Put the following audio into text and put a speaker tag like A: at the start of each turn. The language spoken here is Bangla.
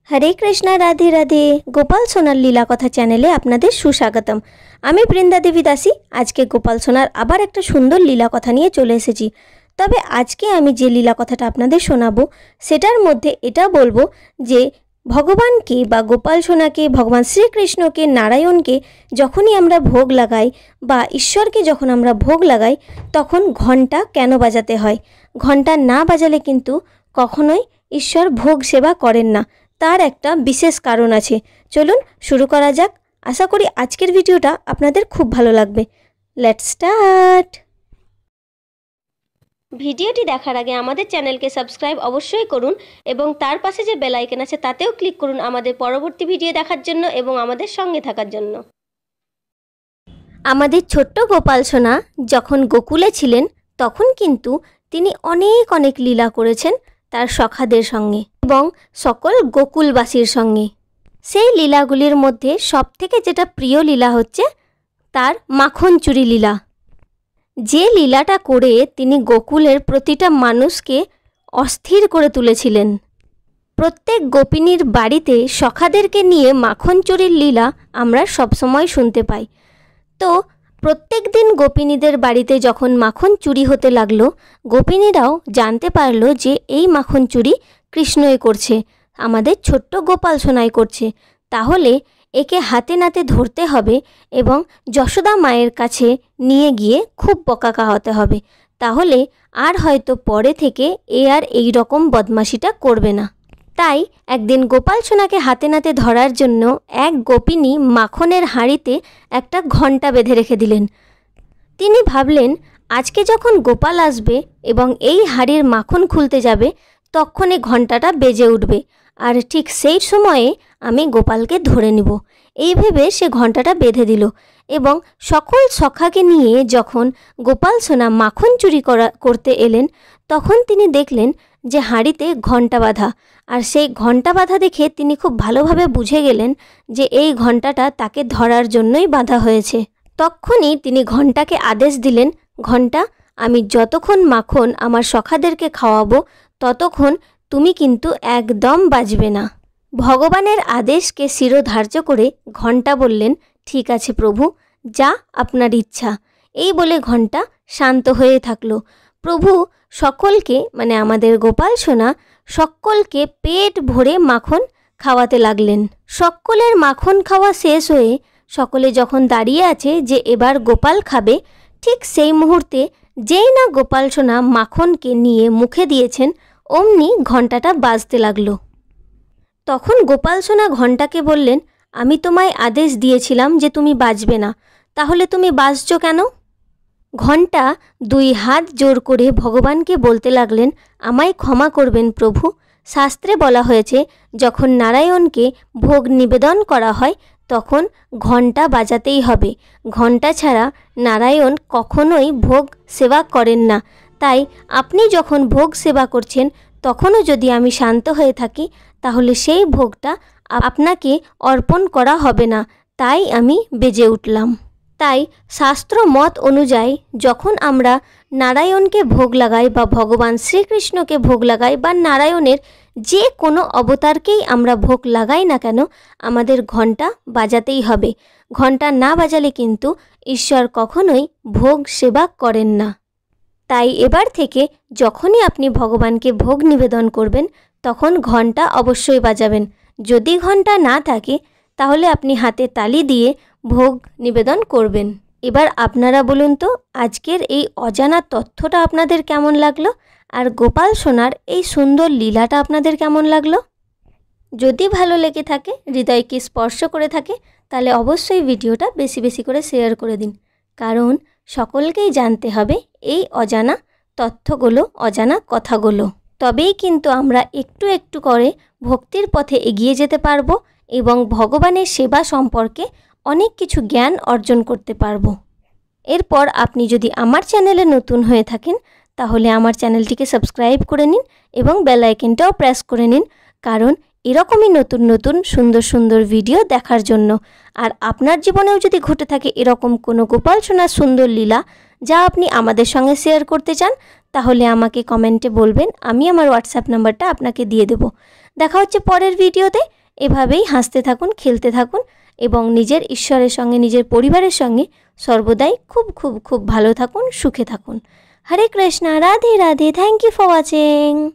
A: हरे कृष्णा राधे राधे गोपाल सोनार लीला कथा चैनेले आपनादेर सुस्वागतम। आमी बृंदा देवी दासी आज के गोपाल सोनार आबार एक सुंदर लीला कथा निये चले एसेछि। तबे आज के आमी जे लीला कथाटा आपनादेर शोनाबो सेटार मध्य एटा बोलबो जे भगवान के बा गोपाल सोना के भगवान श्रीकृष्ण के नारायण के जखोनी आमरा भोग लागाई बा ईश्वर के जखन आमरा भोग लागाई तखन घंटा केन बाजाते हय। घंटा ना बाजाले किन्तु कखनोई ईश्वर भोग सेवा करेन ना, तार एकटा विशेष कारण आछे। चलुन शुरू करा जाक। आशा करी आजकेर भिडियोटा आपनादेर खूब भालो लागबे। Let's start. ভিডিওটি দেখার আগে আমাদের চ্যানেলকে সাবস্ক্রাইব অবশ্যই করুন এবং তার পাশে যে বেল আইকন আছে তাতেও ক্লিক করুন আমাদের পরবর্তী ভিডিও দেখার জন্য এবং আমাদের সঙ্গে থাকার জন্য। আমাদের ছোট্ট গোপাল সোনা যখন গোকুলে ছিলেন তখন কিন্তু তিনি অনেক অনেক লীলা করেছেন তার সখাদের সঙ্গে এবং সকল গোকুলবাসীর সঙ্গে। সেই লীলাগুলির মধ্যে সবথেকে যেটা প্রিয় লীলা হচ্ছে তার মাখন চুরি লীলা। যে লীলাটা করে তিনি গোকুলের প্রতিটা মানুষকে অস্থির করে তুলেছিলেন। প্রত্যেক গোপিনীর বাড়িতে সখাদেরকে নিয়ে মাখন চুরির লীলা আমরা সবসময় শুনতে পাই। তো প্রত্যেক দিন গোপিনীদের বাড়িতে যখন মাখন চুরি হতে লাগলো, গোপিনীরাও জানতে পারলো যে এই মাখন চুরি কৃষ্ণই করছে, আমাদের ছোট্ট গোপাল সোনাই করছে। তাহলে একে হাতে নাতে ধরতে হবে এবং যশোদা মায়ের কাছে নিয়ে গিয়ে খুব বকা খাওয়াতে হবে। তাহলে আর হয়তো পরে থেকে এ আর এই রকম বদমাশিটা করবে না। তাই একদিন গোপাল সোনাকে হাতে নাতে ধরার জন্য এক গোপিনী মাখনের হাঁড়িতে একটা ঘণ্টা বেঁধে রেখে দিলেন। তিনি ভাবলেন আজকে যখন গোপাল আসবে এবং এই হাঁড়ির মাখন খুলতে যাবে তখন এই ঘণ্টাটা বেজে উঠবে আর ঠিক সেই সময়ে আমি গোপালকে ধরে নিব। এই ভেবে সে ঘণ্টাটা বেঁধে দিল এবং সকল সখাকে নিয়ে যখন গোপাল সোনা মাখন চুরি করতে এলেন তখন তিনি দেখলেন যে হাঁড়িতে ঘণ্টা বাঁধা। আর সেই ঘণ্টা বাঁধা দেখে তিনি খুব ভালোভাবে বুঝে গেলেন যে এই ঘণ্টাটা তাকে ধরার জন্যই বাঁধা হয়েছে। তখনই তিনি ঘণ্টাকে আদেশ দিলেন, ঘণ্টা, আমি যতক্ষণ মাখন আমার সখাদেরকে খাওয়াবো ততক্ষণ তুমি কিন্তু একদম বাজবে না। ভগবানের আদেশকে শিরোধার্য করে ঘণ্টা বললেন, ঠিক আছে প্রভু, যা আপনার ইচ্ছা। এই বলে ঘণ্টা শান্ত হয়ে থাকলো। প্রভু সকলকে মানে আমাদের গোপাল সোনা সকলকে পেট ভরে মাখন খাওয়াতে লাগলেন। সকলের মাখন খাওয়া শেষ হয়ে সকলে যখন দাঁড়িয়ে আছে যে এবার গোপাল খাবে, ঠিক সেই মুহূর্তে যেই না গোপাল সোনা মাখনকে নিয়ে মুখে দিয়েছেন অমনি ঘণ্টাটা বাজতে লাগলো। তখন গোপাল সোনা ঘণ্টাকে বললেন, আমি তোমায় আদেশ দিয়েছিলাম যে তুমি বাজবে না, তাহলে তুমি বাজছো কেন? ঘণ্টা দুই হাত জোর করে ভগবানকে বলতে লাগলেন, আমায় ক্ষমা করবেন প্রভু। শাস্ত্রে বলা হয়েছে যখন নারায়ণকে ভোগ নিবেদন করা হয় তখন ঘণ্টা বাজাতেই হবে। ঘণ্টা ছাড়া নারায়ণ কখনোই ভোগ সেবা করেন না। তাই আপনি যখন ভোগ সেবা করছেন তখনও যদি আমি শান্ত হয়ে থাকি তাহলে সেই ভোগটা আপনাকে অর্পণ করা হবে না, তাই আমি বেজে উঠলাম। তাই শাস্ত্র মত অনুযায়ী যখন আমরা নারায়ণকে ভোগ লাগাই বা ভগবান শ্রীকৃষ্ণকে ভোগ লাগাই বা নারায়ণের যে কোনো অবতারকেই আমরা ভোগ লাগাই না কেন আমাদের ঘণ্টা বাজাতেই হবে। ঘণ্টা না বাজালে কিন্তু ঈশ্বর কখনোই ভোগ সেবা করেন না। তাই এবার থেকে যখনই আপনি ভগবানকে ভোগ নিবেদন করবেন তখন ঘণ্টা অবশ্যই বাজাবেন। যদি ঘণ্টা না থাকে তাহলে আপনি হাতে তালি দিয়ে ভোগ নিবেদন করবেন। এবার আপনারা বলুন তো আজকের এই অজানা তথ্যটা আপনাদের কেমন লাগলো আর গোপাল সোনার এই সুন্দর লীলাটা আপনাদের কেমন লাগলো? যদি ভালো লেগে থাকে, হৃদয়কে স্পর্শ করে থাকে, তাহলে অবশ্যই ভিডিওটা বেশি বেশি করে শেয়ার করে দিন, কারণ সকলকেই জানতে হবে এই অজানা তথ্যগুলো, অজানা কথাগুলো। তবেই কিন্তু আমরা একটু একটু করে ভক্তির পথে এগিয়ে যেতে পারবো এবং ভগবানের সেবা সম্পর্কে অনেক কিছু জ্ঞান অর্জন করতে পারবো। এরপর আপনি যদি আমার চ্যানেলে নতুন হয়ে থাকেন তাহলে আমার চ্যানেলটিকে সাবস্ক্রাইব করে নিন এবং বেল আইকনটাও প্রেস করে নিন, কারণ এরকমই নতুন নতুন সুন্দর সুন্দর ভিডিও দেখার জন্য। আর আপনার জীবনেও যদি ঘটে থাকে এরকম কোনো গোপাল সোনার সুন্দর লীলা যা আপনি আমাদের সঙ্গে শেয়ার করতে চান তাহলে আমাকে কমেন্টে বলবেন, আমি আমার হোয়াটসঅ্যাপ নাম্বারটা আপনাকে দিয়ে দেব। দেখা হচ্ছে পরের ভিডিওতে। এভাবেই হাসতে থাকুন, খেলতে থাকুন এবং নিজের ঈশ্বরের সঙ্গে, নিজের পরিবারের সঙ্গে সর্বদাই খুব খুব খুব ভালো থাকুন, সুখে থাকুন। Hare Krishna, Radhe Radhe. Thank you for watching.